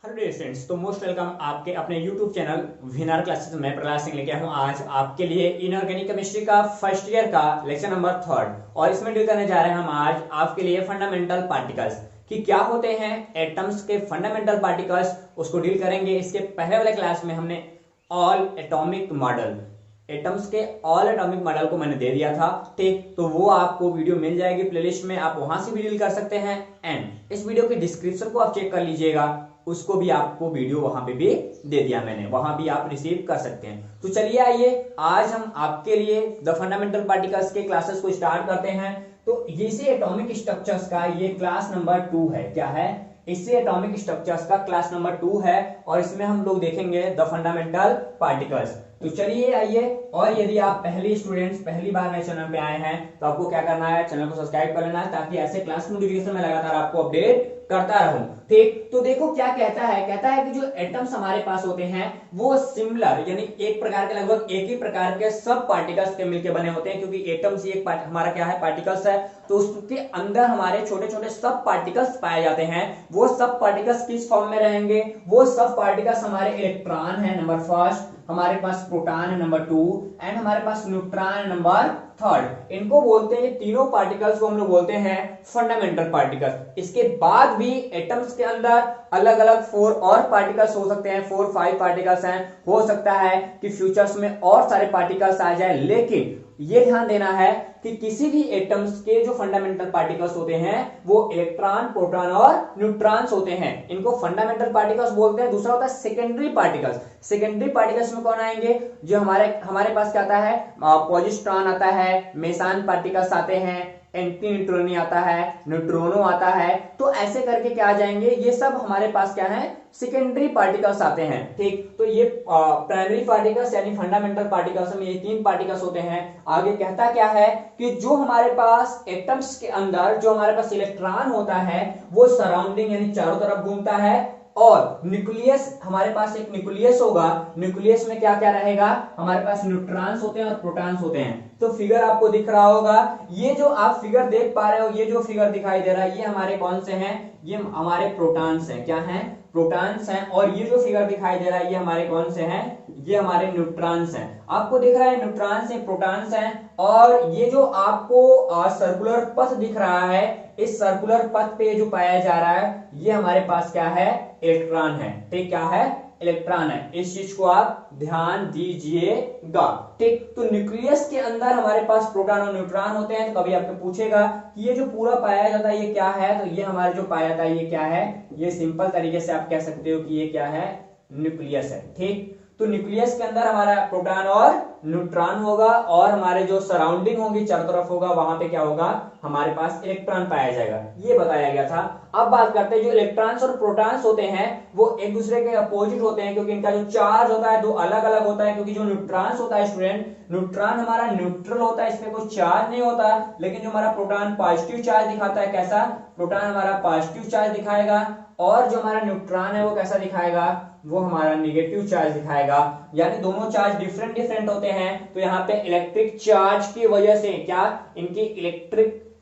Hello students, तो most welcome आपके अपने YouTube चैनल विनर क्लासेस में प्रहलाद सिंह लेके आया हूँ आज आपके लिए इनऑर्गेनिक केमिस्ट्री का फर्स्ट ईयर का लेक्चर नंबर 3 और इसमें डील करने जा रहे हैं हम आज आपके लिए फंडामेंटल पार्टिकल्स कि क्या होते हैं एटम्स के फंडामेंटल पार्टिकल्स, उसको डील करेंगे। इसके पहले वाले क्लास में हमने ऑल एटॉमिक मॉडल एटम्स के ऑल एटॉमिक मॉडल को मैंने दे दिया था, ठीक। तो वो आपको वीडियो मिल जाएगी प्लेलिस्ट में, आप वहां से भी डील कर सकते हैं। एंड इस वीडियो के डिस्क्रिप्शन को आप चेक कर लीजिएगा, उसको भी आपको वीडियो वहां पे भी दे दिया मैंने, वहां भी आप रिसीव कर सकते हैं। तो चलिए आइए आज हम आपके लिए द फंडामेंटल पार्टिकल्स के क्लासेस को स्टार्ट करते हैं। तो इसी एटॉमिक स्ट्रक्चर्स का ये क्लास नंबर 2 है। क्या है? इससे एटॉमिक स्ट्रक्चर्स का क्लास नंबर 2 है और इसमें हम लोग देखेंगे द फंडामेंटल पार्टिकल्स। तो चलिए आइए, और यदि आप पहली स्टूडेंट्स पहली बार मेरे चैनल पे आए हैं तो आपको क्या करना है, चैनल को सब्सक्राइब कर लेना है ताकि ऐसे क्लास नोटिफिकेशन में लगातार आपको अपडेट करता रहूं, ठीक। तो देखो क्या कहता है कि जो एटम्स हमारे पास होते हैं वो सिमिलर यानी एक प्रकार के लगभग एक ही प्रकार के सब पार्टिकल्स के मिलकर बने होते हैं, क्योंकि एटम्स ही एक हमारा क्या है, पार्टिकल्स है। तो उसके अंदर हमारे छोटे छोटे सब पार्टिकल्स पाए जाते हैं। वो सब पार्टिकल्स किस फॉर्म में रहेंगे? वो सब पार्टिकल्स हमारे इलेक्ट्रॉन है नंबर फर्स्ट, हमारे पास प्रोटॉन है नंबर 2 एंड हमारे पास न्यूट्रॉन है नंबर 3। इनको बोलते हैं, तीनों पार्टिकल्स को हम लोग बोलते हैं फंडामेंटल पार्टिकल्स। इसके बाद भी एटम्स के अंदर अलग अलग 4 और पार्टिकल्स हो सकते हैं, 4-5 पार्टिकल्स हैं। हो सकता है कि फ्यूचर्स में और सारे पार्टिकल्स आ जाए, लेकिन ये ध्यान देना है कि किसी भी एटम्स के जो फंडामेंटल पार्टिकल्स होते हैं वो इलेक्ट्रॉन, प्रोटॉन और न्यूट्रॉन्स होते हैं। इनको फंडामेंटल पार्टिकल्स बोलते हैं। दूसरा होता है सेकेंडरी पार्टिकल्स। सेकेंडरी पार्टिकल्स में कौन आएंगे? जो हमारे पास क्या आता है, पॉजिट्रॉन आता है, मेसान पार्टिकल्स आते हैं, एंटी न्यूट्रॉनी आता है, न्यूट्रोनो आता है। तो ऐसे करके क्या आ जाएंगे, ये सब हमारे पास क्या है, सेकेंडरी पार्टिकल्स आते हैं, ठीक। तो ये प्राइमरी पार्टिकल्स यानी फंडामेंटल पार्टिकल्स में ये 3 पार्टिकल्स होते हैं। आगे कहता क्या है कि जो हमारे पास एटम्स के अंदर जो हमारे पास इलेक्ट्रॉन होता है वो सराउंडिंग यानी चारों तरफ घूमता है, और न्यूक्लियस हमारे पास एक न्यूक्लियस होगा। न्यूक्लियस में क्या क्या रहेगा, हमारे पास न्यूट्रॉन्स होते हैं और प्रोटॉन्स होते हैं। तो फिगर आपको दिख रहा होगा, ये जो आप फिगर देख पा रहे हो, ये जो फिगर दिखाई दे रहा है ये हमारे कौन से हैं, ये हमारे प्रोटॉन्स हैं। क्या हैं? प्रोटॉन्स हैं। और ये जो फिगर दिखाई दे रहा है ये हमारे कौन से हैं, ये हमारे न्यूट्रॉन्स हैं। आपको दिख रहा है न्यूट्रॉन्स हैं, प्रोटॉन्स हैं। और ये जो आपको सर्कुलर पथ दिख रहा है, इस सर्कुलर पथ पे जो पाया जा रहा है ये हमारे पास क्या है, इलेक्ट्रॉन है, ठीक। क्या है? इलेक्ट्रॉन है। इस चीज को आप ध्यान दीजिएगा, ठीक। तो न्यूक्लियस के अंदर हमारे पास प्रोटॉन और न्यूट्रॉन होते हैं। तो कभी आपको पूछेगा कि ये जो पूरा पाया जाता है ये क्या है, तो ये हमारे जो पाया जाता है ये क्या है, ये सिंपल तरीके से आप कह सकते हो कि ये क्या है, न्यूक्लियस है, ठीक। तो न्यूक्लियस के अंदर हमारा प्रोटॉन और न्यूट्रॉन होगा, और हमारे जो सराउंडिंग होगी चारों तरफ होगा, वहां पे क्या होगा, हमारे पास इलेक्ट्रॉन पाया जाएगा। ये बताया गया था। अब बात करते हैं, जो इलेक्ट्रॉन्स और प्रोटॉन्स होते हैं वो एक दूसरे के अपोजिट होते हैं, क्योंकि इनका जो चार्ज होता है दो अलग अलग होता है। क्योंकि जो न्यूट्रॉन्स होता है स्टूडेंट, न्यूट्रॉन हमारा न्यूट्रल होता है, इसमें कोई चार्ज नहीं होता। लेकिन जो हमारा प्रोटॉन पॉजिटिव चार्ज दिखाता है। कैसा? प्रोटॉन हमारा पॉजिटिव चार्ज दिखाएगा, और जो हमारा न्यूट्रॉन है वो कैसा दिखाएगा, वो हमारा नेगेटिव चार्ज दिखाएगा। यानी दोनों चार्ज डिफरेंट डिफरेंट होते हैं। तो यहाँ पे इलेक्ट्रिक चार्ज की वजह से क्या, इनकी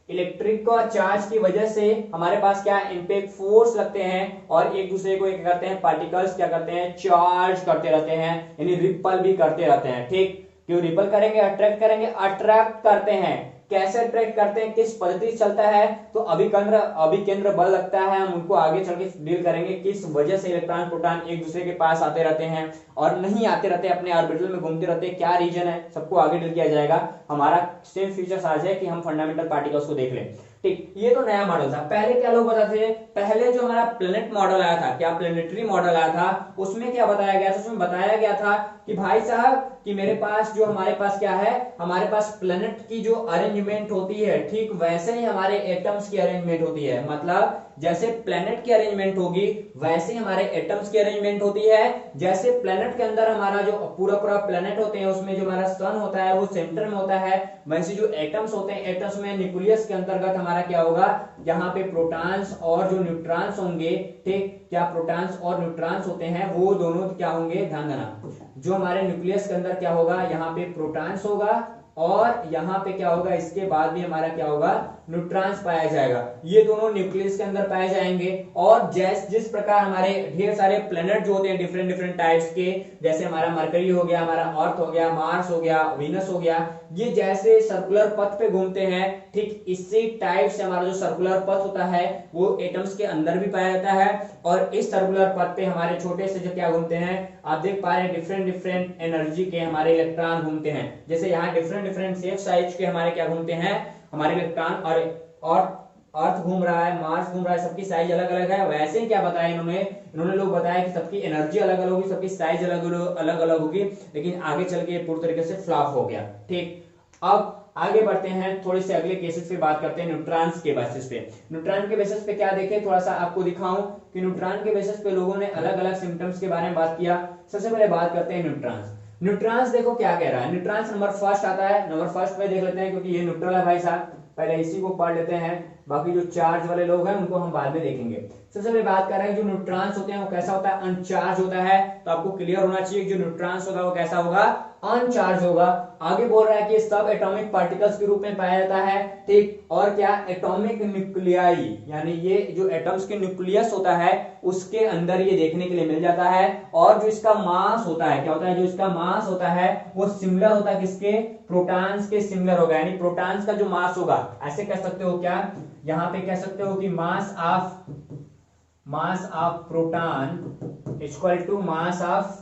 इलेक्ट्रिक का चार्ज की वजह से हमारे पास क्या, इन पे फोर्स लगते हैं, और एक दूसरे को क्या करते हैं, पार्टिकल्स क्या करते हैं, चार्ज करते रहते हैं, यानी रिपल भी करते रहते हैं, ठीक। क्यों रिपल करेंगे, अट्रैक्ट करेंगे, अट्रैक्ट करते हैं। कैसे अट्रैक्ट करते हैं, किस पद्धति से चलता है, तो अभिकेंद्र बल लगता है। हम उनको आगे चल के डील करेंगे, किस वजह से इलेक्ट्रॉन प्रोटॉन एक दूसरे के पास आते रहते हैं और नहीं आते रहते, अपने ऑर्बिटल में घूमते रहते हैं। क्या रीजन है, सबको आगे डील किया जाएगा। हमारा सेम फ्यूचर्स आ जाए कि हम फंडामेंटल पार्टिकल्स को देख लें, ठीक। ये तो नया मॉडल था। पहले क्या लोग बताते थे, पहले जो हमारा प्लेनेट मॉडल आया था, क्या प्लेनेटरी मॉडल आया था, उसमें क्या बताया गया था, उसमें बताया गया था कि भाई साहब कि मेरे पास जो हमारे पास क्या है, हमारे पास प्लेनेट की जो अरेंजमेंट होती है, ठीक वैसे ही हमारे एटम्स की अरेंजमेंट होती है। मतलब जैसे प्लेनेट की अरेंजमेंट होगी वैसे ही हमारे एटम्स की अरेंजमेंट होती है। जैसे प्लेनेट के अंदर हमारा जो पूरा पूरा प्लेनेट होते हैं उसमें जो हमारा सन होता है वो सेंटर में होता है, वैसे जो एटम्स होते हैं, एटम्स में न्यूक्लियस के अंतर्गत हमारा क्या होगा, यहाँ पे प्रोटॉन्स और जो न्यूट्रॉन्स होंगे, ठीक। क्या प्रोटॉन्स और न्यूट्रॉन्स होते हैं वो दोनों क्या होंगे, ध्यान देना। जो हमारे न्यूक्लियस के अंदर क्या होगा, यहाँ पे प्रोटॉन्स होगा, और यहाँ पे क्या होगा, इसके बाद भी हमारा क्या होगा, न्यूट्रॉन्स पाया जाएगा। ये दोनों न्यूक्लियस के अंदर पाए जाएंगे। और जिस प्रकार हमारे ढेर सारे प्लेनेट जो होते हैं डिफरेंट डिफरेंट टाइप्स के, जैसे हमारा मरकरी हो गया, हमारा अर्थ हो गया, मार्स हो गया, वीनस हो गया, ये जैसे सर्कुलर पथ पे घूमते हैं, ठीक इसी टाइप से हमारा जो सर्कुलर पथ होता है वो एटम्स के अंदर भी पाया जाता है। और इस सर्कुलर पथ पे हमारे छोटे से जो क्या घूमते हैं, आप देख पा रहे हैं डिफरेंट डिफरेंट एनर्जी के हमारे इलेक्ट्रॉन घूमते हैं। जैसे यहाँ डिफरेंट डिफरेंट शेप साइज के हमारे क्या घूमते हैं, हमारे इलेक्ट्रॉन। और अर्थ घूम रहा है, मार्स घूम रहा है, सबकी साइज अलग अलग है। वैसे ही क्या बताया इन्होंने लोग बताया कि सबकी एनर्जी अलग अलग होगी, सबकी साइज अलग अलग होगी, लेकिन आगे चल के पूरी तरीके से फ्लॉप हो गया। ठीक, अब आगे बढ़ते हैं, थोड़े से अगले केसेस पे बात करते हैं न्यूट्रॉन्स के बेसिस पे। न्यूट्रॉन के बेसिस पे क्या देखें, थोड़ा सा आपको दिखाऊं कि न्यूट्रॉन के बेसिस पे लोगों ने अलग अलग सिम्टम्स के बारे में बात किया। सबसे पहले बात करते हैं न्यूट्रॉन्स। न्यूट्रॉन्स देखो क्या कह रहा है, न्यूट्रॉन्स नंबर फर्स्ट आता है, नंबर फर्स्ट पे देख लेते हैं क्योंकि ये न्यूट्रल है भाई साहब, पहले इसी को पढ़ लेते हैं, बाकी जो चार्ज वाले लोग हैं उनको हम बाद में देखेंगे। सबसे पहले बात कर रहे हैं जो न्यूट्रॉन्स होते हैं वो कैसा होता है, अनचार्ज होता है। तो आपको क्लियर होना चाहिए जो न्यूट्रॉन्स होगा वो कैसा होगा, अनचार्ज होगा। आगे बोल रहा है कि सब एटॉमिक पार्टिकल्स के रूप में पाया जाता है। ठीक, और क्या, एटॉमिक न्यूक्लियाई, यानी ये जो एटम्स के न्यूक्लियस होता है उसके अंदर ये देखने के लिए मिल जाता है। और जो इसका मास होता है, क्या होता है, जो इसका मास होता है वो सिमिलर होता है किसके, प्रोटॉन्स के सिमिलर होगा। यानी प्रोटॉन्स का जो मास होगा, ऐसे कह सकते हो क्या, यहां पे कह सकते हो कि mass of proton equal to mass of,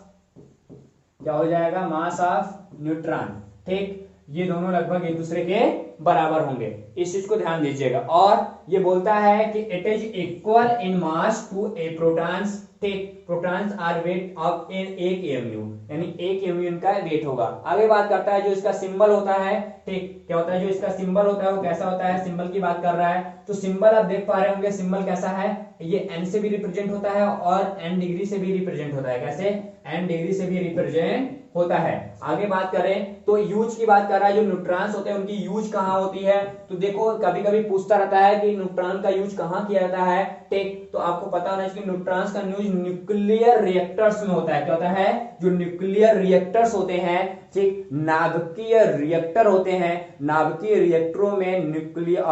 क्या हो जाएगा, मास ऑफ न्यूट्रॉन। ठीक, ये दोनों लगभग एक दूसरे के बराबर होंगे, इस चीज को ध्यान दीजिएगा। और ये बोलता है कि it is equal in mass to a protons. ठीक, protons are weight of in 1 mu, यानी 1 mu इनका वेट होगा। आगे बात करता है जो इसका सिंबल होता है। ठीक, क्या होता है, जो इसका सिंबल होता है वो कैसा होता है, सिंबल की बात कर रहा है। तो सिंबल आप देख पा रहे होंगे, सिंबल कैसा है, ये n से भी रिप्रेजेंट होता है और n डिग्री से भी रिप्रेजेंट होता है। कैसे, n डिग्री से भी रिप्रेजेंट होता है। आगे बात करें तो यूज की बात कर रहा है, जो न्यूट्रॉन्स होते हैं उनकी यूज कहां होती है। तो देखो कभी कभी पूछता रहता है कि न्यूट्रॉन का यूज कहां किया जाता है। ठीक, तो आपको पता होना चाहिए न्यूट्रॉन्स का यूज न्यूक्लियर रिएक्टर्स में होता है। क्या होता है, जो न्यूक्लियर रिएक्टर्स होते हैं, ठीक, नाभिकीय रिएक्टर होते हैं, नाभिकीय रिएक्टरों में न्यूक्लियर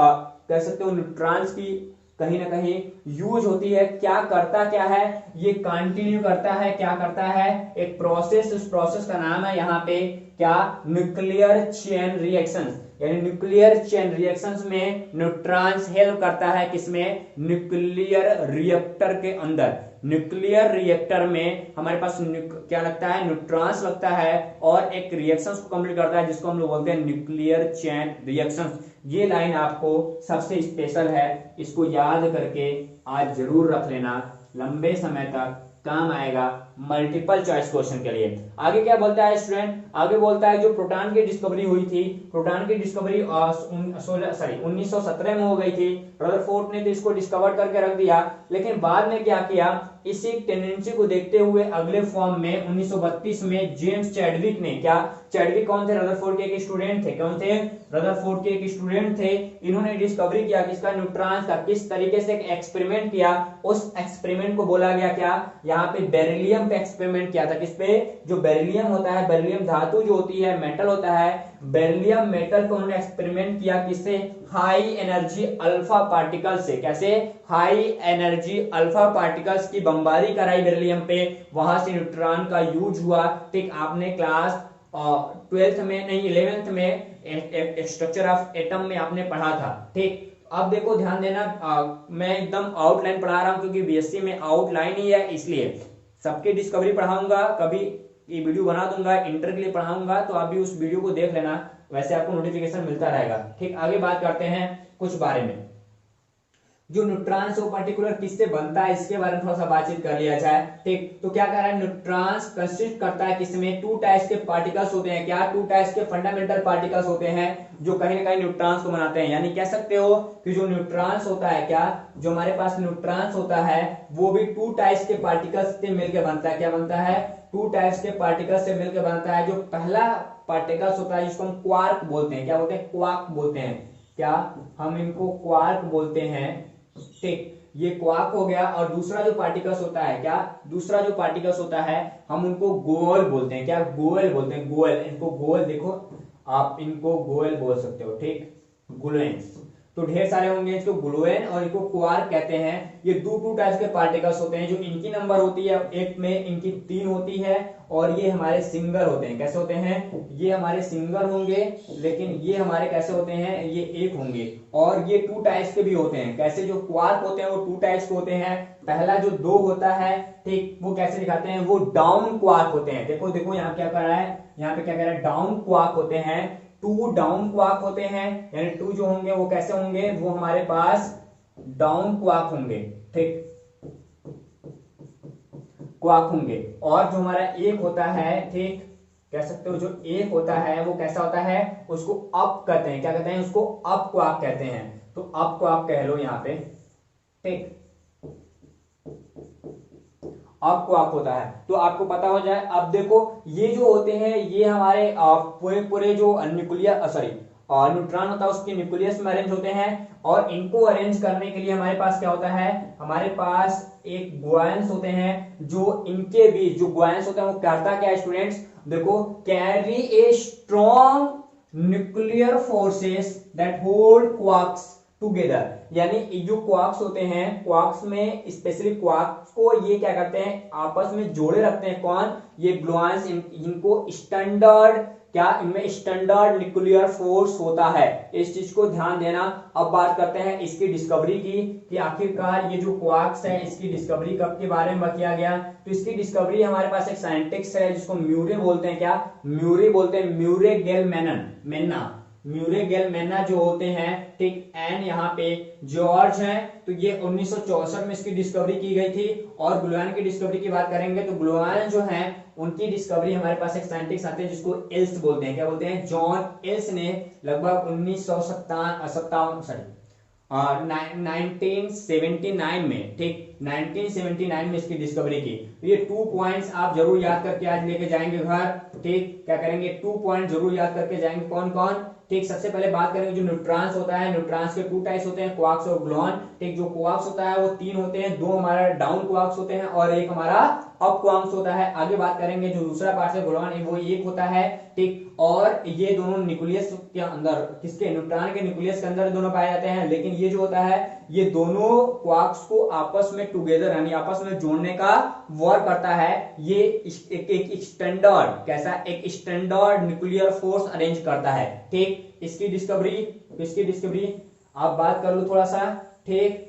कह सकते हो न्यूट्रॉन्स की कहीं ना कहीं यूज होती है। क्या करता क्या है, ये कंटिन्यू करता है, क्या करता है, एक प्रोसेस, उस प्रोसेस का नाम है यहाँ पे क्या, न्यूक्लियर चेन रिएक्शंस। यानी न्यूक्लियर चेन रिएक्शंस में न्यूट्रॉन्स हेल्प करता है, किसमें, न्यूक्लियर रिएक्टर के अंदर। न्यूक्लियर रिएक्टर में हमारे पास क्या लगता है, न्यूट्रॉन्स लगता है और एक रिएक्शंस को कंप्लीट करता है जिसको हम लोग बोलते हैं न्यूक्लियर चेन रिएक्शंस। ये लाइन आपको सबसे स्पेशल है, इसको याद करके आज जरूर रख लेना, लंबे समय तक काम आएगा मल्टीपल चॉइस क्वेश्चन के लिए। आगे क्या बोलता है स्टूडेंट, आगे बोलता है जो प्रोटॉन की डिस्कवरी हुई थी, प्रोटॉन की डिस्कवरी 1917 में हो गई थी। रदरफोर्ड ने तो इसको डिस्कवर करके रख दिया, लेकिन बाद में क्या किया, इसी टेंडेंसी को देखते हुए अगले फॉर्म में 1932 में जेम्स चैडविक ने, क्या, चैडविक कौन थे, रदरफोर्ड के एक स्टूडेंट थे। कौन थे, रदरफोर्ड के एक स्टूडेंट थे। इन्होंने डिस्कवरी किया किसका, न्यूट्रॉन्स का। किस तरीके से एक्सपेरिमेंट किया, उस एक्सपेरिमेंट को बोला गया क्या, यहाँ पे बेरिलियम पे एक्सपेरिमेंट किया था। किस पे, जो बेरिलियम होता है, बेरिलियम धातु जो होती है, मेटल होता है, बेरिलियम मेटल को उन्होंने एक्सपेरिमेंट किया किससे, हाई एनर्जी अल्फा पार्टिकल से। कैसे, हाई एनर्जी अल्फा पार्टिकल्स की बमबारी कराई बेरिलियम पे, वहां से न्यूट्रॉन का यूज हुआ। ठीक, आपने क्लास 12th में नहीं 11th में स्ट्रक्चर ऑफ एटम में आपने पढ़ा था। ठीक, अब देखो ध्यान देना, मैं एकदम आउटलाइन पढ़ा रहा हूं क्योंकि बीएससी में आउटलाइन ही है, इसलिए सबकी डिस्कवरी पढ़ाऊंगा, कभी ये वीडियो बना दूंगा इंटर के लिए पढ़ाऊंगा, तो आप भी उस वीडियो को देख लेना, वैसे आपको नोटिफिकेशन मिलता रहेगा। ठीक, आगे बात करते हैं कुछ बारे में, जो न्यूट्रॉन्स वो पर्टिकुलर किससे बनता है इसके बारे में थोड़ा सा बातचीत कर लिया जाए। ठीक, तो क्या कह रहा है, न्यूट्रॉन्स कंसिस्ट करता है किसमें, 2 टाइप्स के पार्टिकल्स होते हैं। क्या, 2 टाइप्स के फंडामेंटल पार्टिकल्स होते हैं जो कहीं ना कहीं न्यूट्रॉन्स को बनाते हैं। यानी कह सकते हो कि जो न्यूट्रॉन्स होता है, क्या, जो हमारे पास न्यूट्रॉन्स होता है वो भी 2 टाइप्स के पार्टिकल्स से मिलकर बनता है। क्या बनता है, 2 टाइप्स के पार्टिकल्स से मिलकर बनता है। जो पहला पार्टिकल्स होता है जिसको हम क्वार्क बोलते हैं, क्या बोलते हैं, क्वार्क बोलते हैं। क्या, हम इनको क्वार्क बोलते हैं। ठीक, ये क्वार्क हो गया। और दूसरा जो पार्टिकल्स होता है, क्या, दूसरा जो पार्टिकल्स होता है हम उनको गोल बोलते हैं। क्या, गोल बोलते हैं, गोल, इनको गोल, देखो आप इनको गोल बोल सकते हो। ठीक, गुलेंस, तो ढेर सारे होंगे, इसको ग्लूएन और इनको क्वार्क कहते हैं। ये टू टाइप्स के पार्टिकल्स होते हैं, जो इनकी नंबर होती है एक में इनकी 3 होती है, और ये हमारे सिंगल होते हैं। कैसे होते हैं? ये हमारे सिंगल होंगे, लेकिन ये हमारे कैसे होते हैं? ये एक होंगे। और ये 2 टाइप्स के भी होते हैं। कैसे? जो क्वार्क होते हैं वो 2 टाइप्स के होते हैं। पहला जो 2 होता है, ठीक, वो कैसे दिखाते हैं? वो डाउन क्वार्क होते हैं। देखो देखो यहाँ क्या कर रहा है, यहाँ पे क्या कह रहा है? डाउन क्वार्क होते हैं। 2 डाउन क्वार्क होते हैं, यानी 2 जो होंगे वो कैसे होंगे? वो हमारे पास डाउन क्वार्क होंगे, ठीक, क्वार्क होंगे। और जो हमारा एक होता है, ठीक, कह सकते हो जो एक होता है वो कैसा होता है? उसको अप कहते हैं। क्या कहते हैं? उसको अप क्वार्क कहते हैं। तो अप क्वार्क कह लो यहाँ पे, ठीक, अप क्वार्क होता है। तो आपको पता हो जाए। अब देखो ये जो होते हैं ये हमारे पूरे पूरे जो न्यूक्लियस सॉरी न्यूट्रॉन होता है उसके न्यूक्लियस में अरेंज होते हैं। और इनको अरेंज करने के लिए हमारे पास क्या होता है? हमारे पास एक ग्वायंस होते हैं, जो इनके बीच जो ग्वायंस होते हैं वो करता क्या है स्टूडेंट्स? देखो, carry a strong nuclear forces that hold quarks together. यानी जो क्वार्क्स होते हैं, क्वार्क्स में स्पेशली क्वार्क्स को ये क्या करते हैं? आपस में जोड़े रखते हैं। कौन? ये ग्लूऑन्स। इनको स्टैंडर्ड क्या, इनमें स्टैंडर्ड न्यूक्लियर फोर्स होता है। इस चीज को ध्यान देना। अब बात करते हैं इसकी डिस्कवरी की, कि आखिरकार ये जो क्वार्क्स है इसकी डिस्कवरी कब के बारे में किया गया। तो इसकी डिस्कवरी हमारे पास एक साइंटिस्ट है जिसको म्यूरे बोलते हैं। क्या म्यूरे बोलते हैं? म्यूरे गेल-मैनन, मेन्ना, म्यूरे गेल-मेन्ना जो होते हैं, ठीक। एंड यहाँ पे जॉर्ज हैं। तो ये 1964 में इसकी डिस्कवरी की गई थी। और ग्लूऑन की डिस्कवरी की बात करेंगे तो ग्लूऑन जो है उनकी डिस्कवरी हमारे पास एक साइंटिस्ट आते हैं जिसको एल्स बोलते हैं। क्या बोलते हैं? जॉन एल्स ने लगभग 1979 में, ठीक, 1979 में इसकी डिस्कवरी की। तो ये 2 पॉइंट्स आप जरूर याद करके आज लेके जाएंगे घर, ठीक। क्या करेंगे? 2 पॉइंट जरूर याद करके जाएंगे। कौन कौन? ठीक, सबसे पहले बात करेंगे जो न्यूट्रॉन्स होता है। न्यूट्रॉन्स के 2 टाइप्स होते हैं, क्वार्क्स और ग्लूऑन, ठीक। जो क्वार्क्स होता है वो 3 होते हैं, 2 हमारा डाउन क्वार्क्स होते हैं और एक हमारा अप क्वार्क्स होता है। आगे बात करेंगे जो दूसरा पार्ट है ग्लूऑन, वो एक होता है, ठीक। और ये दोनों न्यूक्लियस के अंदर, किसके? न्यूट्रॉन के न्यूक्लियस के अंदर दोनों पाए जाते हैं। लेकिन ये जो होता है ये दोनों क्वार्क्स को आपस में टुगेदर यानी आपस में जोड़ने का वर्क करता है। ये एक स्टैंडर्ड, कैसा? एक स्टैंडर्ड न्यूक्लियर फोर्स अरेंज करता है, ठीक। इसकी डिस्कवरी आप बात कर लो थोड़ा सा, ठीक।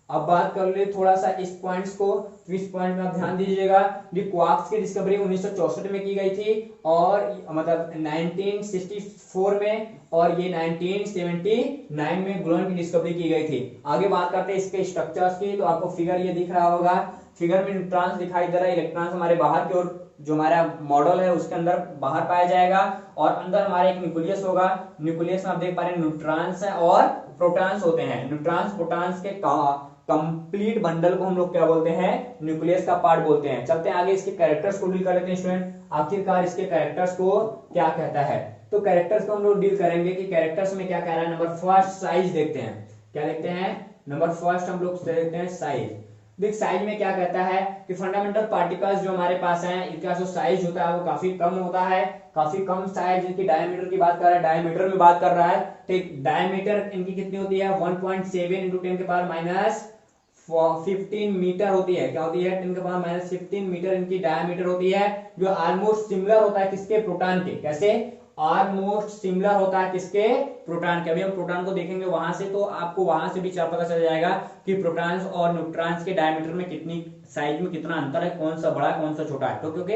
अब बात कर ले थोड़ा सा इस पॉइंट्स को, तो इस पॉइंट में आप ध्यान दीजिएगा। ये क्वार्क्स की डिस्कवरी 1964 में की गई थी, और मतलब 1964 में, और ये 1979 में ग्लूऑन की डिस्कवरी की गई थी। आगे बात करते हैं इसके स्ट्रक्चर्स की। तो आपको फिगर ये दिख रहा होगा, फिगर में न्यूट्रॉन्स दिखाई दे रहा है, इलेक्ट्रॉन्स हमारे बाहर की ओर, जो हमारा मॉडल है उसके अंदर बाहर पाया जाएगा, और अंदर हमारा एक न्यूक्लियस होगा। न्यूक्लियस में आप देख पा रहे हैं न्यूट्रॉन्स है और प्रोटॉन्स होते हैं। न्यूट्रॉन्स प्रोटॉन्स के कंप्लीट बंडल को हम लोग क्या बोलते हैं? न्यूक्लियस का पार्ट बोलते हैं। चलते हैं आगे, इसके कैरेक्टर्स को डील कर लेते हैं स्टूडेंट। आखिरकार इसके कैरेक्टर्स को क्या कहता है? तो कैरेक्टर्स को हम लोग डील करेंगे कि कैरेक्टर्स में क्या कह रहा है। नंबर फर्स्ट साइज देखते हैं। क्या देखते हैं? नंबर फर्स्ट हम लोग देखते हैं साइज। देख साइज में क्या कहता है कि फंडामेंटल पार्टिकल्स जो हमारे पास हैं इनका जो साइज होता है वो काफी कम होता है, काफी कम साइज। इनकी डायमीटर की बात कर रहा है, डायमीटर में बात कर रहा है, ठीक। डायमीटर इनकी कितनी होती है? 1.7 इंटू 10 के पावर माइनस 15 मीटर होती है। क्या होती है? 10 के पावर माइनस 15 मीटर इनकी डायमीटर होती है, जो ऑलमोस्ट सिमिलर होता है किसके? प्रोटॉन के। कैसे? ऑलमोस्ट सिमिलर होता है किसके? प्रोटॉन के। अभी हम प्रोटॉन को देखेंगे वहां से, तो आपको वहां से भी पता चल जाएगा कि प्रोटॉन्स और न्यूट्रॉन्स के डायमीटर में कितनी, साइज में कितना अंतर है, कौन सा बड़ा है कौन सा छोटा है। तो क्योंकि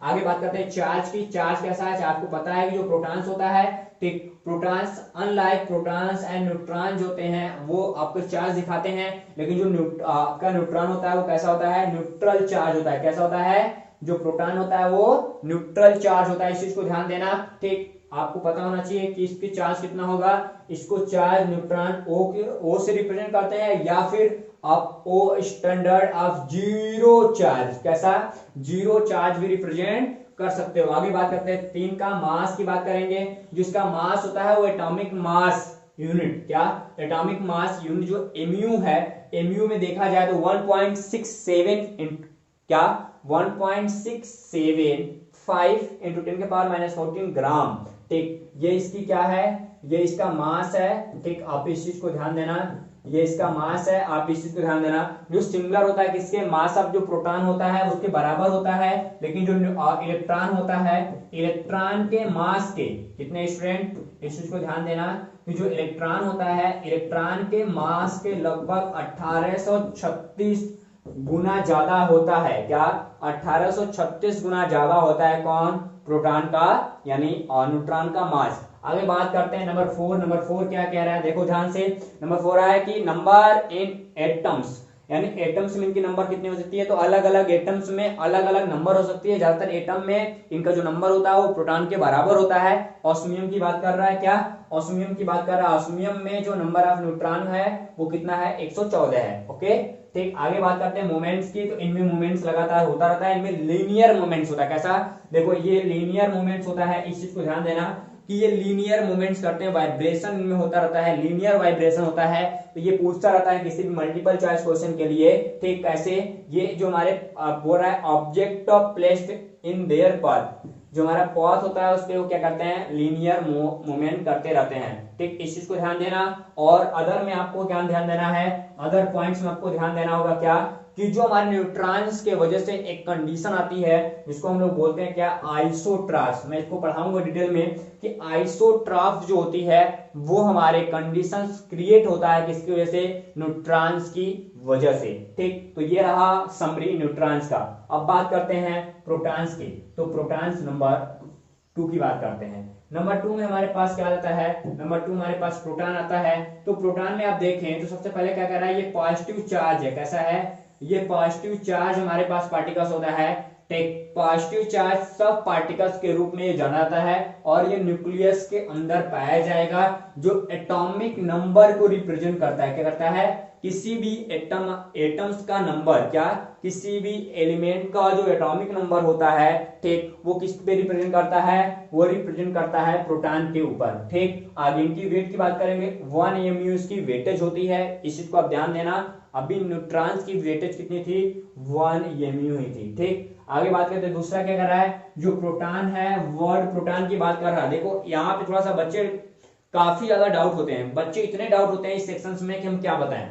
आगे बात करते हैं चार्ज की। चार्ज कैसा है? आपको पता है कि जो प्रोटॉन्स होता है, ठीक, protons unlike protons and neutron जो होते हैं वो आपको चार्ज दिखाते हैं, लेकिन जो आपका न्यूट्रॉन होता है वो कैसा होता है? न्यूट्रल चार्ज होता है। कैसा होता है? जो प्रोटॉन होता है वो न्यूट्रल चार्ज होता है। इस चीज को ध्यान देना, ठीक। आपको पता होना चाहिए कि इसकी चार्ज कितना होगा। इसको चार्ज न्यूट्रॉन ओ से रिप्रेजेंट करते हैं, या फिर आप ओ स्टैंडर्ड ऑफ जीरो चार्ज, कैसा? जीरो चार्ज भी रिप्रेजेंट कर सकते हो। आगे बात करते हैं 3 का मास की बात करेंगे। जिसका मास होता है वो एटॉमिक मास यूनिट। क्या? एटॉमिक मास यूनिट जो एमयू है, एमयू में देखा जाए तो 1.67 क्या 1.675 इंटू 10 के पावर माइनस 14 ग्राम, ठीक। ये इसकी क्या है? ये इसका मास है, ठीक, आप इस चीज को ध्यान देना, ये इसका मास है, आप इस चीज को ध्यान देना। जो सिमिलर होता है किसके, मास ऑफ जो प्रोटॉन होता है उसके बराबर होता है, लेकिन जो इलेक्ट्रॉन होता है, इलेक्ट्रॉन के मास के कितने स्टूडेंट, इस चीज को ध्यान देना कि जो इलेक्ट्रॉन होता है, इलेक्ट्रॉन के मास के लगभग 1836 गुना ज्यादा होता है। क्या, 1836 गुना ज्यादा होता है कौन, प्रोटॉन का यानी न्यूट्रॉन का मास। आगे बात करते हैं नंबर 4। नंबर 4 क्या कह रहा है, देखो ध्यान से। नंबर 4 है कि नंबर इन एटम्स, यानी एटम्स में इनकी नंबर कितनी हो सकती है, तो अलग अलग एटम्स में अलग अलग नंबर हो सकती है। ज्यादातर एटम में इनका जो नंबर होता है वो प्रोटॉन के बराबर होता है। ऑस्मियम की बात कर रहा है, क्या ऑस्मियम की बात कर रहा है, ऑस्मियम में जो नंबर ऑफ न्यूट्रॉन है वो कितना है, 114 है। ओके, ठीक। आगे बात करते हैं मोमेंट्स की, तो इनमें मोमेंट्स लगातार होता रहता है, इनमें लीनियर मोमेंट्स होता है। कैसा, देखो ये लीनियर मोमेंट्स होता है, इस चीज को ध्यान देना कि ये लीनियर मूवमेंट्स करते हैं, वाइब्रेशन इनमें होता रहता है, लीनियर वाइब्रेशन होता है। तो ये पूछता रहता है किसी भी मल्टीपल चॉइस क्वेश्चन के लिए, ठीक। कैसे, ये जो हमारे बोल रहा है object of placed in their path, जो हमारा पाथ होता है उस पे वो क्या करते हैं, लीनियर मूवमेंट करते रहते हैं, ठीक। इस चीज को ध्यान देना। और अदर में आपको क्या ध्यान देना है, अदर पॉइंट्स में आपको ध्यान देना होगा क्या, कि जो हमारे न्यूट्रॉन्स के वजह से एक कंडीशन आती है जिसको हम लोग बोलते हैं क्या, आइसोट्रॉप्स। मैं इसको पढ़ाऊंगा डिटेल में कि आइसोट्रॉप्स जो होती है वो हमारे कंडीशंस क्रिएट होता है किसकी वजह से, न्यूट्रॉन्स की वजह से, ठीक। तो ये रहा समरी न्यूट्रॉन्स का। अब बात करते हैं प्रोटॉन्स की, तो प्रोटॉन्स नंबर 2 की बात करते हैं। नंबर 2 में हमारे पास क्या आता है, नंबर 2 हमारे पास प्रोटॉन आता है। तो प्रोटॉन में आप देखें तो सबसे पहले क्या कर रहा है, ये पॉजिटिव चार्ज है। कैसा है, ये पॉजिटिव चार्ज हमारे पास पार्टिकल्स होता है, टेक पॉजिटिव चार्ज सब पार्टिकल्स के रूप में ये जाना जाता है, और ये न्यूक्लियस के अंदर पाया जाएगा, जो एटॉमिक नंबर को रिप्रेजेंट करता है। क्या करता है, किसी भी एटम्स का नंबर, क्या किसी भी एलिमेंट का जो एटॉमिक नंबर होता है, ठीक, वो किस पे रिप्रेजेंट करता है, वो रिप्रेजेंट करता है प्रोटॉन के ऊपर, ठीक। आगे इनकी वेट की बात करेंगे, 1 mu इसकी वेटेज होती है, इस चीज को आप ध्यान देना। अभी न्यूट्रॉन्स की वेटेज कितनी थी, 1 mu ही थी, ठीक। आगे बात करते हैं दूसरा क्या कर रहा है, जो प्रोटॉन है वर्ड प्रोटॉन की बात कर रहा है। देखो यहाँ पे थोड़ा सा बच्चे काफी ज्यादा डाउट होते हैं, बच्चे इतने डाउट होते हैं इस सेक्शन में कि हम क्या बताएं।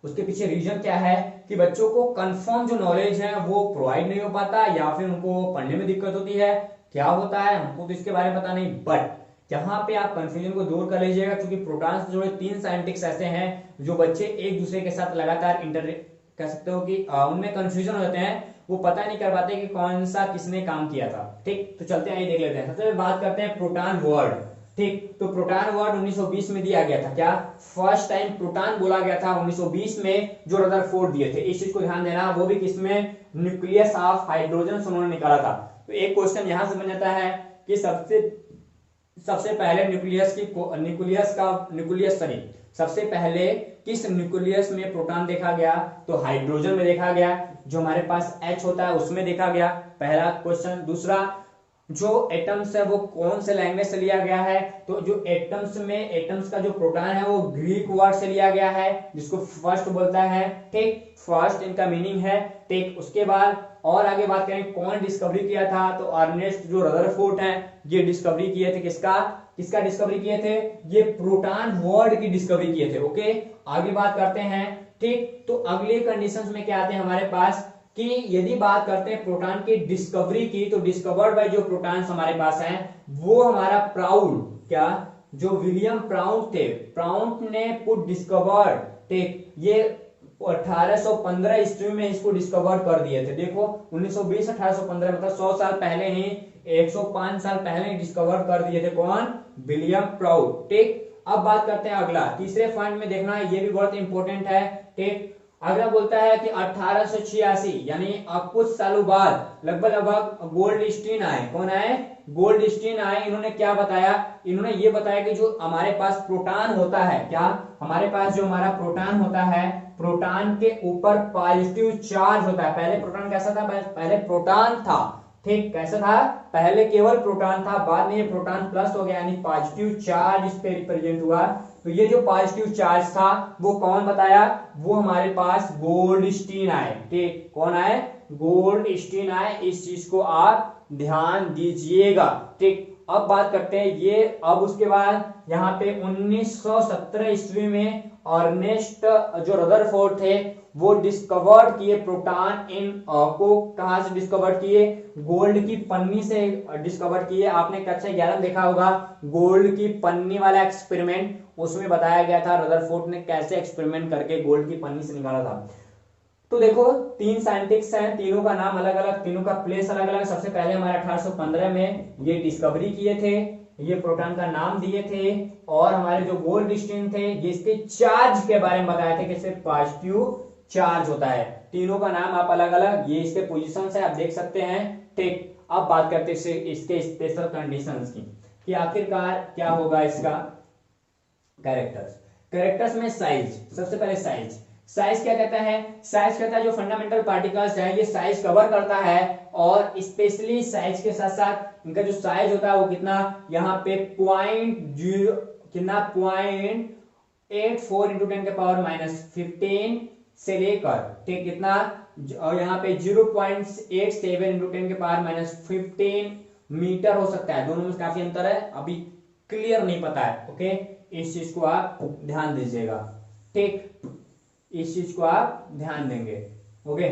उसके पीछे रीजन क्या है कि बच्चों को कंफर्म जो नॉलेज है वो प्रोवाइड नहीं हो पाता, या फिर उनको पढ़ने में दिक्कत होती है, क्या होता है हमको तो इसके बारे में पता नहीं। बट जहां पे आप कंफ्यूजन को दूर कर लीजिएगा, क्योंकि प्रोटॉन से जुड़े 3 साइंटिस्ट ऐसे हैं जो बच्चे एक दूसरे के साथ लगातार कह सकते हो कि उनमें कंफ्यूजन हो जाते हैं, वो पता नहीं कर पाते कि कौन सा किसने काम किया था, ठीक। तो चलते हैं, ये देख लेते हैं। सबसे पहले बात करते हैं प्रोटॉन वर्ड, ठीक। तो प्रोटॉन वर्ड 1920 में दिया गया था। क्या, फर्स्ट टाइम प्रोटॉन बोला गया था 1920 में, जो रदरफोर्ड दिए थे। इस चीज को ध्यान देना, वो भी किसमें, न्यूक्लियस ऑफ हाइड्रोजन उन्होंने निकाला था। तो एक क्वेश्चन यहां से बन जाता है कि सबसे पहले सबसे पहले किस न्यूक्लियस में प्रोटॉन देखा गया, तो हाइड्रोजन में देखा गया, जो हमारे पास H होता है उसमें देखा गया, पहला क्वेश्चन। दूसरा, जो एटम्स है वो कौन से लैंग्वेज से लिया गया है, तो जो एटम्स का जो प्रोटॉन है वो ग्रीक वर्ड से लिया गया है, जिसको फर्स्ट बोलता है, ठीक। फर्स्ट इनका मीनिंग है, ठीक। उसके बाद और आगे बात करें कौन डिस्कवरी किया था, तो अर्नेस्ट जो रदरफोर्ड है ये डिस्कवरी किए थे। किसका डिस्कवरी किए थे, ये प्रोटॉन वर्ड की डिस्कवरी किए थे। ओके, आगे बात करते हैं, ठीक। तो अगले कंडीशंस में क्या आते हैं हमारे पास, कि यदि बात करते हैं प्रोटॉन की डिस्कवरी की, तो डिस्कवर्ड बाय जो प्रोटॉन्स हमारे पास हैं वो हमारा प्राउड, क्या, जो विलियम प्राउड थे, प्राउड ने पुट डिस्कवर्ड, ठीक। ये 1815 ईस्वी में इसको डिस्कवर कर दिए थे। देखो 1920 1815 मतलब 100 साल पहले ही, 105 साल पहले ही डिस्कवर कर दिए थे, कौन, विलियम प्राउड, ठीक। अब बात करते हैं अगला, तीसरे पॉइंट में देखना, ये भी बहुत इंपॉर्टेंट है, ठीक। अगला बोलता है कि 1886 यानी अब कुछ सालों बाद लगभग गोल्डस्टीन आए। कौन आए, गोल्डस्टीन आए। इन्होंने क्या बताया, इन्होंने ये बताया कि जो हमारे पास प्रोटॉन होता है, क्या हमारे पास जो हमारा प्रोटॉन होता है, प्रोटॉन के ऊपर पॉजिटिव चार्ज होता है। पहले प्रोटॉन कैसा था, पहले प्रोटॉन था, ठीक। कैसा था, पहले केवल प्रोटॉन था, बाद में ये प्रोटॉन प्लस हो गया, यानी पॉजिटिव चार्ज इस पे रिप्रेजेंट हुआ। तो ये जो पॉजिटिव चार्ज था वो कौन बताया, वो हमारे पास गोल्डस्टीन आए, ठीक। कौन आए, गोल्डस्टीन आए। इस चीज को आप ध्यान दीजिएगा, ठीक। अब बात करते हैं ये, अब उसके बाद यहाँ पे 1917 ईस्वी में अर्नेस्ट जो रदरफोर्ड थे वो डिस्कवर्ड किए प्रोटॉन इन को, कहां से डिस्कवर्ड किए, गोल्ड की पन्नी से डिस्कवर किए। आपने कक्षा 11 में देखा होगा गोल्ड की पन्नी वाला एक्सपेरिमेंट, उसमें बताया गया था रदरफोर्ड ने कैसे एक्सपेरिमेंट करके गोल्ड की पन्नी से निकाला था। तो देखो तीन साइंटिस्ट हैं, तीनों का नाम अलग अलग, तीनों का प्लेस अलग अलग। सबसे पहले हमारे 1815 में ये डिस्कवरी किए थे, ये प्रोटॉन का नाम दिए थे, और हमारे जो गोल्डस्टीन थे ये इसके चार्ज के बारे में बताए थे कि सिर्फ पॉजिटिव चार्ज होता है। तीनों का नाम आप अलग अलग, ये इसके पोजीशन है आप देख सकते हैं। ठीक, अब बात करते हैं इसके स्पेशल कंडीशंस की कि आखिरकार क्या होगा इसका कैरेक्टर्स में साइज। सबसे पहले साइज क्या कहता है, साइज कहता है जो फंडामेंटल पार्टिकल्स है ये साइज कवर करता है, और स्पेशली साइज के साथ साथ इनका जो साइज होता है वो कितना, यहाँ पे .84 इंटू 10 के पावर -15 से लेकर, ठीक कितना, और यहाँ पे 0.87 इंटू 10 के पावर -15 मीटर हो सकता है। दोनों में काफी अंतर है, अभी क्लियर नहीं पता है। ओके, इस चीज को आप ध्यान दीजिएगा। ठीक, इस चीज को आप ध्यान देंगे। ओके,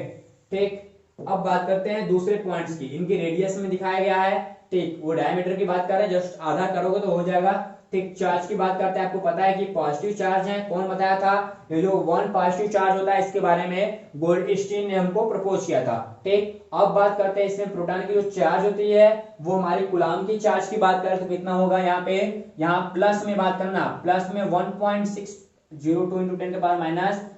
ठीक। अब बात करते हैं दूसरे पॉइंट्स की, इनकी रेडियस में दिखाया गया है। ठीक, वो डायमीटर की बात कर रहे हैं, जस्ट आधा करोगे तो हो जाएगा। ठीक, चार्ज की बात करते हैं, आपको पता है कि पॉजिटिव चार्ज है, कौन बताया था, ये जो 1 पॉजिटिव चार्ज होता है इसके बारे में गोल्डस्टीन ने हमको प्रपोज किया था। ठीक, अब बात करते हैं इसमें प्रोटॉन की जो चार्ज होती है वो हमारी कूलम्ब की चार्ज की बात करें तो कितना होगा, यहाँ पे यहाँ प्लस में बात करना, प्लस में 1.602 इंटू 10 के पावर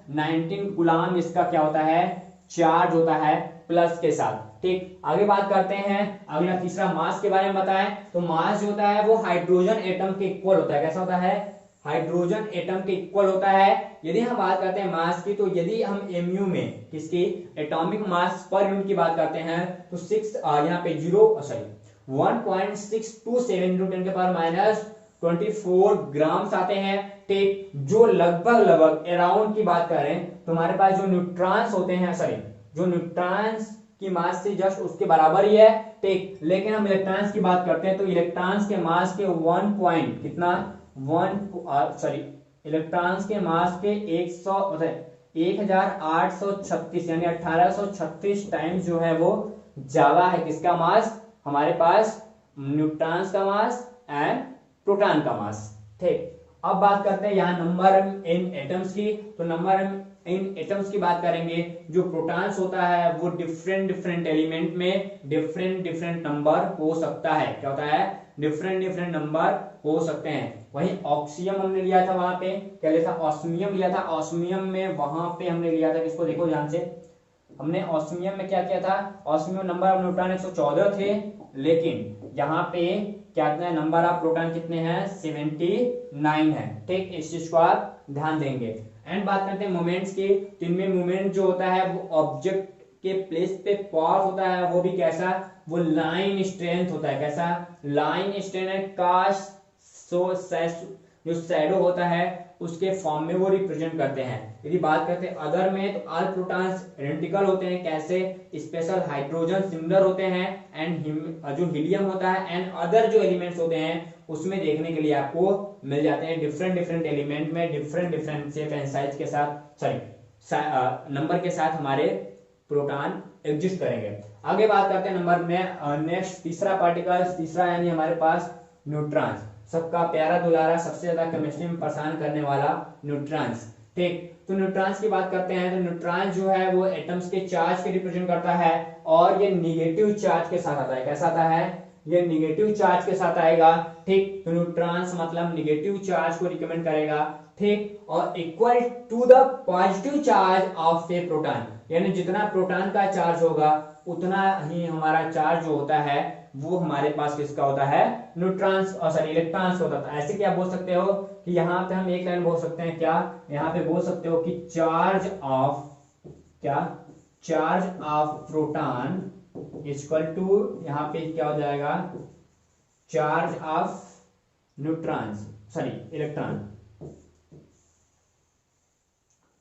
-19 कूलम्ब इसका क्या होता है, चार्ज होता है प्लस के साथ। ठीक, आगे बात करते हैं, अगला तीसरा मास के बारे में बताएं तो मास जो होता है वो हाइड्रोजन एटम के इक्वल होता है। कैसा होता है, हाइड्रोजन एटम के इक्वल होता है। यदि हम बात करते हैं मास की, तो यदि हम एमयू में किसकी एटॉमिक मास पर यूनिट की बात करते हैं तो 1.627 इंटू 10 के पावर -24 ग्राम्स आते हैं। ठीक, जो लगभग अराउंड की बात करें तो हमारे पास जो न्यूट्रॉन्स होते हैं, जो न्यूट्रॉन्स की मास से जस्ट उसके बराबर ही है। ठीक, लेकिन हम इलेक्ट्रॉन्स की बात करते हैं तो इलेक्ट्रॉन्स के मास के इलेक्ट्रॉन्स के मास के 1836 यानी 1836 टाइम्स जो है वो ज्यादा है किसका मास, हमारे पास न्यूट्रॉन्स का मास एंड प्रोटॉन का मास। ठीक, अब बात करते हैं यहाँ नंबर इन एटम्स की, तो नंबर इन एटम्स की बात करेंगे। जो प्रोटॉन्स होता है वो डिफरेंट एलिमेंट में डिफरेंट नंबर हो सकता है। क्या होता है, डिफरेंट नंबर हो सकते हैं। वहीं ऑक्सीजन हमने लिया था, वहां पे क्या लिया था, ऑस्मियम लिया था। ऑस्मियम में वहां पे हमने लिया था किसको, देखो ध्यान से, हमने ऑस्मियम में क्या किया था, ऑस्मियम नंबर ऑफ न्यूट्रॉन 114 थे, लेकिन यहाँ पे क्या नंबर ऑफ प्रोटॉन कितने हैं, 79 है। ठीक, इस चीज को आप ध्यान देंगे। एंड बात करते हैं मोमेंट्स की, तो इनमें मोमेंट जो होता है वो ऑब्जेक्ट के प्लेस पे पॉज होता है, वो भी कैसा, वो लाइन स्ट्रेंथ होता है। कैसा, लाइन स्ट्रेंथ का जो शैडो होता है उसके फॉर्म में वो रिप्रेजेंट करते हैं। यदि बात करते हैं अदर में, तो ऑल प्रोटॉन्स आइडेंटिकल होते हैं। कैसे, स्पेशल हाइड्रोजन सिमिलर होते हैं, एंड जो हीलियम होता है एंड अदर जो एलिमेंट्स होते हैं उसमें देखने के लिए आपको मिल जाते हैं डिफरेंट एलिमेंट में डिफरेंट शेप एंड साइज के साथ, नंबर के साथ हमारे प्रोटॉन एग्जिस्ट करेंगे। आगे बात करते हैं नंबर में नेक्स्ट तीसरा पार्टिकल, तीसरा यानी हमारे पास न्यूट्रॉन्स, सबका प्यारा दुलारा, सबसे ज्यादा केमिस्ट्री में परेशान करने वाला न्यूट्रॉन्स। ठीक, तो न्यूट्रॉन्स की बात करते हैं तो न्यूट्रॉन जो है वो एटम्स के चार्ज के रिप्रेजेंट करता है, और ये निगेटिव चार्ज के साथ आता है। कैसा आता है, ये निगेटिव चार्ज के साथ आएगा। ठीक, तो न्यूट्रॉन्स मतलब निगेटिव चार्ज को रिकमेंड करेगा। ठीक, और equal to the positive charge of a proton, यानी जितना प्रोटॉन का चार्ज होगा उतना ही हमारा चार्ज जो होता है वो हमारे पास किसका होता है, न्यूट्रॉन्स इलेक्ट्रॉन्स होता है। ऐसे क्या बोल सकते हो कि यहाँ पे हम एक लाइन बोल सकते हैं, क्या यहाँ पे बोल सकते हो कि charge of proton equal to, यहाँ पे क्या हो जाएगा, चार्ज ऑफ इलेक्ट्रॉन।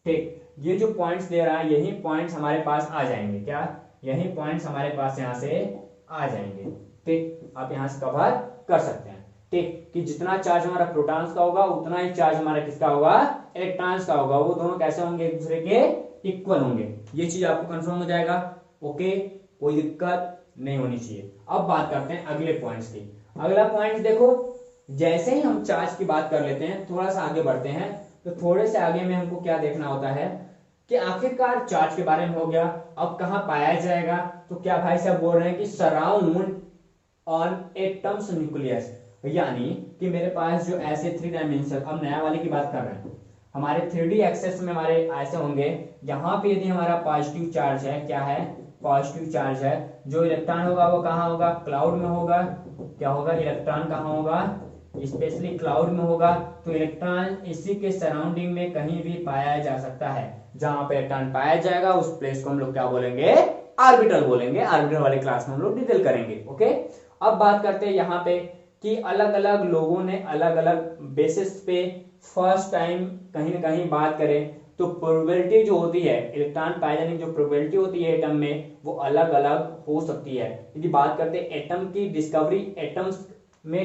ठीक, ये जो पॉइंट्स दे रहा है यही पॉइंट्स हमारे पास आ जाएंगे। क्या, यही पॉइंट्स हमारे पास यहाँ से आ जाएंगे। ठीक, आप यहाँ से कवर कर सकते हैं। ठीक, कि जितना चार्ज हमारा प्रोटॉन्स का होगा उतना ही चार्ज हमारा किसका होगा, इलेक्ट्रॉन्स का होगा। वो दोनों कैसे होंगे, एक दूसरे के इक्वल होंगे। ये चीज आपको कंफर्म हो जाएगा। ओके, कोई दिक्कत नहीं होनी चाहिए। अब बात करते हैं अगले पॉइंट्स की। अगला पॉइंट देखो, जैसे ही हम चार्ज की बात कर लेते हैं, थोड़ा सा आगे बढ़ते हैं, तो थोड़े से आगे में हमको क्या देखना होता है कि आखिरकार चार्ज के बारे में हो गया, अब कहाँ पाया जाएगा। तो क्या भाई साहब बोल रहे हैं कि सराउंड ऑन एटम्स न्यूक्लियस, यानी कि मेरे पास जो ऐसे 3 डायमेंशन, अब नया वाले की बात कर रहे हैं, हमारे 3D एक्सेस में हमारे ऐसे होंगे, यहाँ पे यदि हमारा पॉजिटिव चार्ज है, क्या है, पॉजिटिव चार्ज है, जो इलेक्ट्रॉन होगा वो कहाँ होगा, क्लाउड में होगा। क्या होगा, इलेक्ट्रॉन कहाँ होगा, स्पेशली क्लाउड में होगा। तो इलेक्ट्रॉन इसी के सराउंडिंग में कहीं भी पाया जा सकता है। जहां पे इलेक्ट्रॉन पाया जाएगा उस प्लेस को हम लोग क्या बोलेंगे, ऑर्बिटल बोलेंगे। ऑर्बिटल वाले क्लास में हम लोग डिटेल करेंगे। ओके, अब बात करते हैं यहाँ पे कि अलग अलग लोगों ने अलग अलग बेसिस पे फर्स्ट टाइम कहीं ना कहीं बात करें तो प्रोबेबिलिटी जो होती है इलेक्ट्रॉन पाए जाने की, जो प्रोबेबिलिटी होती है एटम में, वो अलग अलग हो सकती है। यदि बात करते हैं एटम की डिस्कवरी, एटम्स में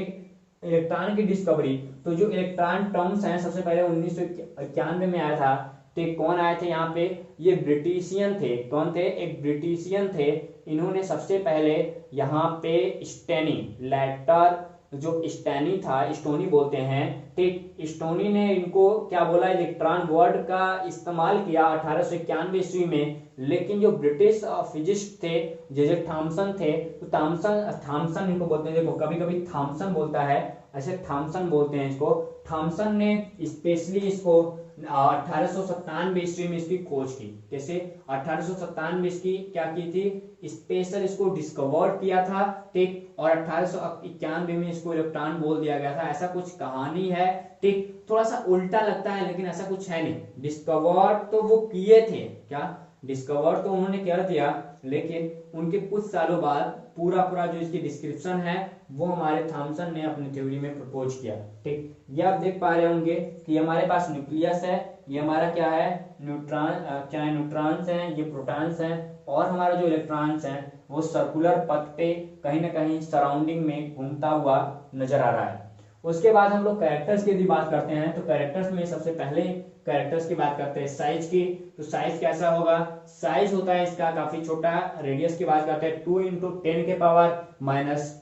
इलेक्ट्रॉन की डिस्कवरी, तो जो इलेक्ट्रॉन टर्म्स हैं सबसे पहले 1991 में आया था। तो कौन आए थे यहाँ पे, ये ब्रिटिशियन थे। कौन थे, एक ब्रिटिशियन थे। इन्होंने सबसे पहले यहाँ पे स्टेनी, लेटर जो स्टेनी था, स्टोनी बोलते हैं, ठीक, स्टोनी ने इनको क्या बोला, इलेक्ट्रॉन वर्ड का इस्तेमाल किया 1891 ईस्वी में। लेकिन जो ब्रिटिश फिजिस्ट थे, जे थॉमसन थे, तो थॉमसन इनको बोलते हैं, देखो कभी कभी थॉमसन बोलता है, ऐसे थॉमसन बोलते हैं इसको। थॉमसन ने स्पेशली इसको 1897 ईस्वी में इसकी खोज की। कैसे, 1897 इसकी क्या की थी, स्पेशल इसको डिस्कवर किया था। ठीक, और 1891 में इसको इलेक्ट्रॉन बोल दिया गया था। ऐसा कुछ कहानी है। ठीक, थोड़ा सा उल्टा लगता है लेकिन ऐसा कुछ है नहीं। डिस्कवर तो वो किए थे, क्या डिस्कवर तो उन्होंने कर दिया, लेकिन उनके कुछ सालों बाद पूरा पूरा जो इसकी डिस्क्रिप्शन है वो हमारे थॉमसन ने अपनी थ्योरी में प्रपोज किया। ठीक, ये आप देख पा रहे होंगे कि हमारे पास न्यूक्लियस है, ये हमारा क्या है, न्यूट्रॉन, क्या है, न्यूट्रॉन्स हैं, ये प्रोटॉन्स हैं, और हमारा जो इलेक्ट्रॉन्स हैं वो सर्कुलर पथ पे कहीं ना कहीं सराउंडिंग में घूमता हुआ नजर आ रहा है। उसके बाद हम लोग कैरेक्टर्स की यदि बात करते हैं, तो कैरेक्टर्स में सबसे पहले कैरेक्टर्स की बात करते हैं साइज की। तो साइज कैसा होगा, साइज होता है इसका काफी छोटा। रेडियस की बात करते हैं 2 × 10 के पावर -10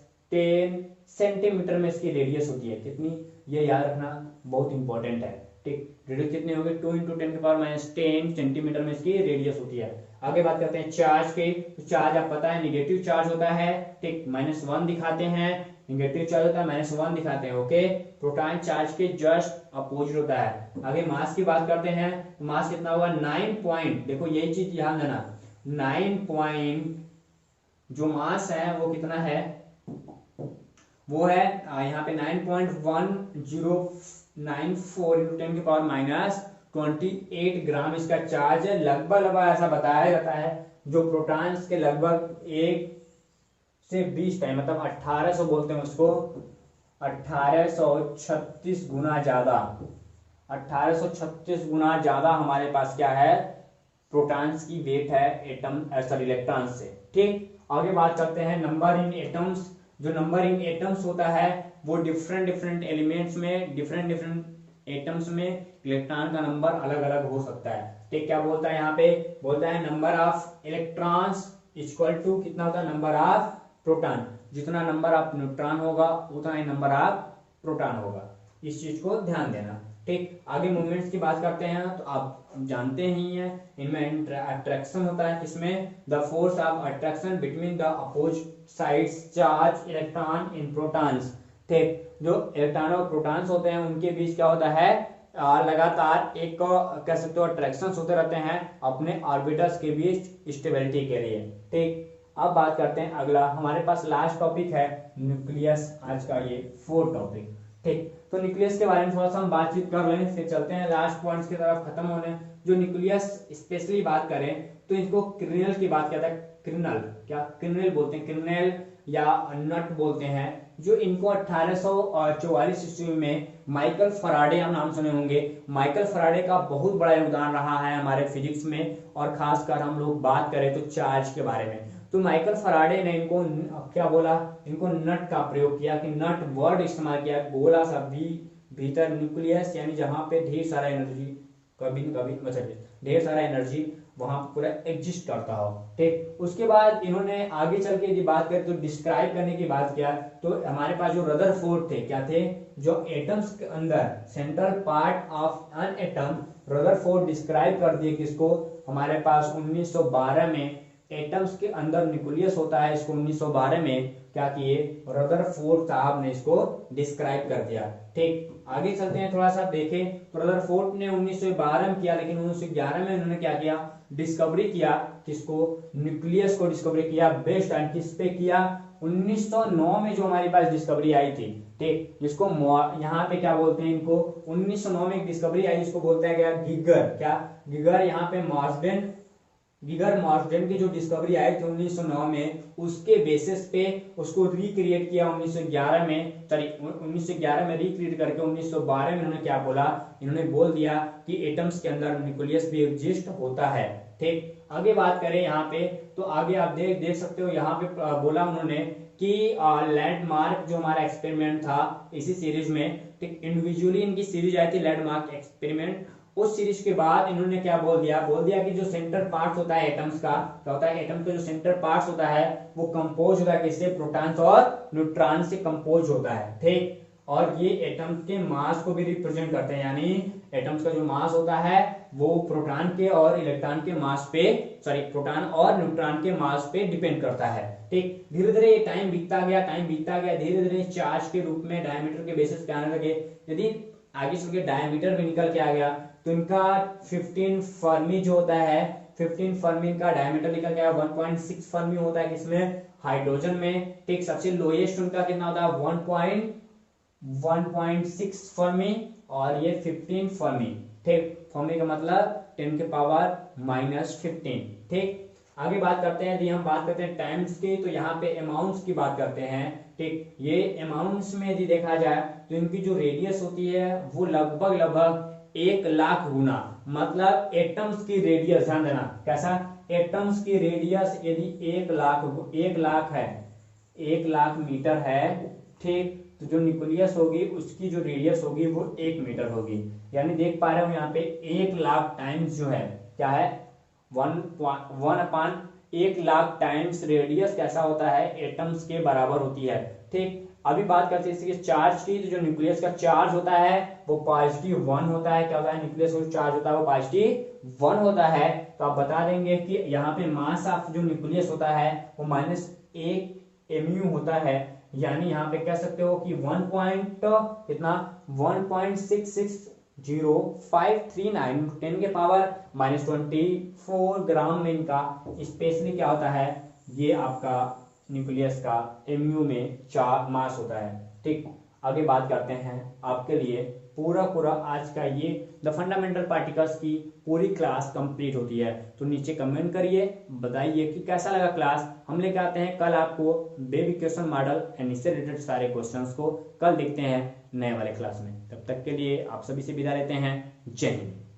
सेंटीमीटर में इसकी रेडियस होती है। कितनी, ये याद रखना बहुत इंपॉर्टेंट है। ठीक, रेडियस कितनी होगी, 2 × 10 के पावर -10 सेंटीमीटर में इसकी रेडियस होती है। आगे बात करते हैं चार्ज की। तो चार्ज आप पता है नेगेटिव चार्ज होता है। ठीक, -1 दिखाते हैं, नेगेटिव चार्ज होता है -1 दिखाते हैं। ओके, प्रोटॉन चार्ज के जस्ट अपोजिट होता है। आगे मास की बात करते हैं, तो मास कितना होगा, 9 पॉइंट, देखो यही चीज ध्यान देना, 9 पॉइंट जो मास है वो कितना है, वो है यहाँ पे 9.1094 × 10 के पावर -28 ग्राम इसका चार्ज है। लगभग ऐसा बताया जाता है जो प्रोटॉन्स के लगभग 1 से 20 टाइम, मतलब 1800 बोलते हैं उसको, 1836 गुना ज्यादा, 1836 गुना ज्यादा हमारे पास क्या है, प्रोटॉन्स की वेट है एटम सॉरी इलेक्ट्रॉन से। ठीक, आगे बात करते हैं नंबर इन एटम्स। जो नंबर इन एटम्स होता है वो डिफरेंट एलिमेंट्स में, डिफरेंट एटम्स में इलेक्ट्रॉन का नंबर अलग अलग हो सकता है। ठीक, क्या बोलता है यहाँ पे, बोलता है number of electrons equal to कितना होता है, नंबर ऑफ प्रोटॉन। जितना नंबर ऑफ न्यूट्रॉन होगा उतना ही नंबर ऑफ प्रोटॉन होगा। इस चीज को ध्यान देना। ठीक, आगे मूवमेंट्स की बात करते हैं, तो आप जानते ही हैं इनमें अट्रैक्शन होता है। किसमें, the force of attraction between the opposite sides charge electron in protons. ठीक, जो इलेक्ट्रॉन और प्रोटॉन्स होते हैं उनके बीच क्या होता है, लगातार एक कह सकते हो अट्रैक्शन होते रहते हैं अपने ऑर्बिटल्स के बीच स्टेबिलिटी के लिए। ठीक, अब बात करते हैं अगला, हमारे पास लास्ट टॉपिक है न्यूक्लियस, आज का ये 4th टॉपिक। ठीक, तो न्यूक्लियस के बारे में थोड़ा सा हम बातचीत कर लें, फिर चलते हैं लास्ट पॉइंट्स की तरफ खत्म होने। जो न्यूक्लियस स्पेशली बात करें तो इसको क्रिनल की बात करते हैं, क्रिनल, क्या क्रिनल बोलते हैं, क्रिनल या नट बोलते हैं। जो इनको 1844 ईस्वी में माइकल फराडे, आप नाम सुने होंगे, माइकल फराडे का बहुत बड़ा योगदान रहा है हमारे फिजिक्स में। और खासकर हम लोग बात करें तो चार्ज के बारे में, तो माइकल फराडे ने इनको क्या बोला, इनको नट का प्रयोग किया, कि नट वर्ड इस्तेमाल किया, गोला सा भीतर न्यूक्लियस, यानी जहां पे ढेर सारा एनर्जी, कभी न कभी मतलब ढेर सारा एनर्जी वहां पर पूरा एग्जिस्ट करता हो। ठीक, उसके बाद इन्होंने आगे चल के यदि बात करें तो डिस्क्राइब करने की बात किया, तो हमारे पास जो रदरफोर्ड थे, क्या थे, जो एटम्स के अंदर central part of an atom, Rutherford describe कर दिए किसको, हमारे पास 1912 में एटम्स के अंदर न्यूक्लियस होता है, इसको 1912 में क्या किए, रदरफोर्ड साहब ने इसको डिस्क्राइब कर दिया। ठीक, आगे चलते हैं, थोड़ा सा देखें, तो रदरफोर्ड ने 1912 में किया, लेकिन 1911 में उन्होंने क्या किया, डिस्कवरी किया, किसको, न्यूक्लियस को डिस्कवरी किया, बेस्ड ऑन किस पे किया, 1909 में जो हमारे पास डिस्कवरी आई थी, ठीक, जिसको यहाँ पे क्या बोलते हैं, इनको 1909 में एक डिस्कवरी आई, इसको बोलते हैं क्या, गिगर, क्या गिगर, यहाँ पे मॉर्सडेन की जो डिस्कवरी आई थी 1909 में, उसके बेसिस पे उसको रिक्रिएट किया 1911 में, सॉरी 1911 में रिक्रिएट करके 1912 में इन्होंने क्या बोला, इन्होंने बोल दिया कि एटम्स के अंदर न्यूक्लियस भी एग्जिस्ट होता है। ठीक, आगे बात करें यहाँ पे, तो आगे आप देख सकते हो, यहाँ पे बोला उन्होंने कि लैंडमार्क जो हमारा एक्सपेरिमेंट था इसी सीरीज में, ठीक, इंडिविजुअली इनकी सीरीज आई थी लैंडमार्क एक्सपेरिमेंट, उस सीरीज के बाद इन्होंने क्या बोल दिया कि जो सेंटर पार्ट होता है एटम्स का, क्या होता है, एटम का जो सेंटर पार्ट होता है वो कंपोज होता है किससे, प्रोटॉन्स और न्यूट्रॉन से कंपोज होता है। ठीक, और ये एटम्स के मास को भी रिप्रेजेंट करते हैं, यानी एटम्स का जो मास होता है वो प्रोटॉन के और इलेक्ट्रॉन के मास पे, सॉरी प्रोटॉन और न्यूट्रॉन के मास पे डिपेंड करता है। ठीक, धीरे धीरे टाइम बीतता गया, धीरे धीरे चार्ज के रूप में डायमीटर के बेसिस पे आने लगे, यदि आगे चल के डायमीटर भी निकल के आ गया तो इनका 15 फर्मी जो होता है, 15 फर्मी का डायमीटर निकल के आया, 1.6 फर्मी होता है किसमें, हाइड्रोजन में। ठीक, सबसे लोएस्ट उनका कितना होता है, 1.6 फर्मी, और ये 15 फर्मी। ठीक, फर्मी का मतलब 10 के पावर -15। ठीक, आगे बात करते हैं, यदि हम बात करते हैं टाइम्स की, तो यहाँ पे अमाउंट्स की बात करते हैं। ठीक, ये अमाउंट्स में यदि देखा जाए तो इनकी जो रेडियस होती है वो लगभग 1 लाख गुना, मतलब एटम्स की रेडियस, ध्यान देना कैसा, एटम्स की रेडियस यदि 1 लाख है, 1 लाख मीटर है, ठीक, तो जो न्यूक्लियस होगी उसकी जो रेडियस होगी वो 1 मीटर होगी, यानी देख पा रहे हो यहाँ पे 1 लाख टाइम्स जो है क्या है, 1 लाख टाइम्स रेडियस कैसा होता है, एटम्स के बराबर होती है। ठीक, अभी बात करते हैं इसके चार्ज की, तो जो न्यूक्लियस का चार्ज होता है वो +1 होता है, क्या होता है, न्यूक्लियस का चार्ज होता है वो +1 होता है। तो आप बता देंगे कि यहाँ पे मास ऑफ जो न्यूक्लियस होता है वो -1 mu होता है, यानी यहाँ पे कह सकते हो कि 1.660,539 10 के पावर -24 ग्राम में इनका स्पेशली क्या होता है, ये आपका न्यूक्लियस का mu में मास होता है। ठीक, आगे बात करते हैं, आपके लिए पूरा आज का ये द फंडामेंटल पार्टिकल्स की पूरी क्लास कंप्लीट होती है। तो नीचे कमेंट करिए, बताइए कि कैसा लगा क्लास। हम लेकर आते हैं कल आपको बेबी क्वेश्चन मॉडल एंड इससे रिलेटेड सारे क्वेश्चंस को कल देखते हैं नए वाले क्लास में। तब तक के लिए आप सभी से विदा लेते हैं। जय हिंद।